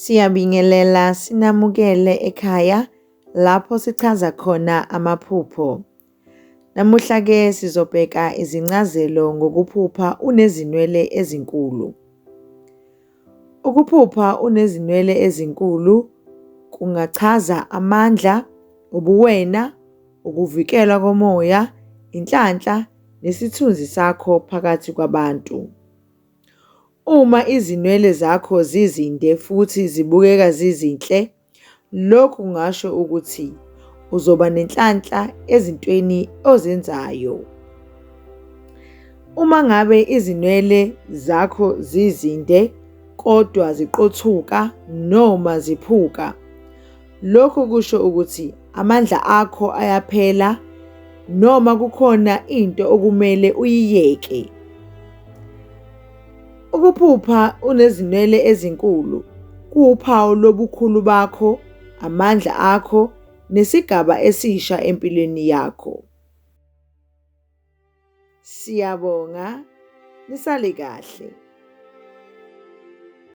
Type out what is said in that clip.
Siyabingelela sinamukele ekhaya lapho sichaza khona amaphupho. Namuhla-ke sizobheka izincazelo ngokuphupha unezinwele ezinkulu. Ukuphupha unezinwele ezinkulu kungachaza amandla, ubuwena, ukuvikelwa komoya, inhlanhla nesithunzi sakho phakathi kwabantu. Uma izinwele zakho zizinde futhi zibukeka zizinhle, lokhu kungasho ukuthi uzoba nenhlanhla ezintweni ozenzayo. Uma ngabe izinwele zakho zizinde kodwa ziqothuka noma ziphuka, lokhu kusho ukuthi amandla akho ayaphela noma kukhona into okumele uyiyeke. Ukuphupha unezinwele ezinkulu kuwuphawu lobukhulu bakho, amandla akho, nesigaba esisha empilweni yakho. Siyabonga, nisale kahle.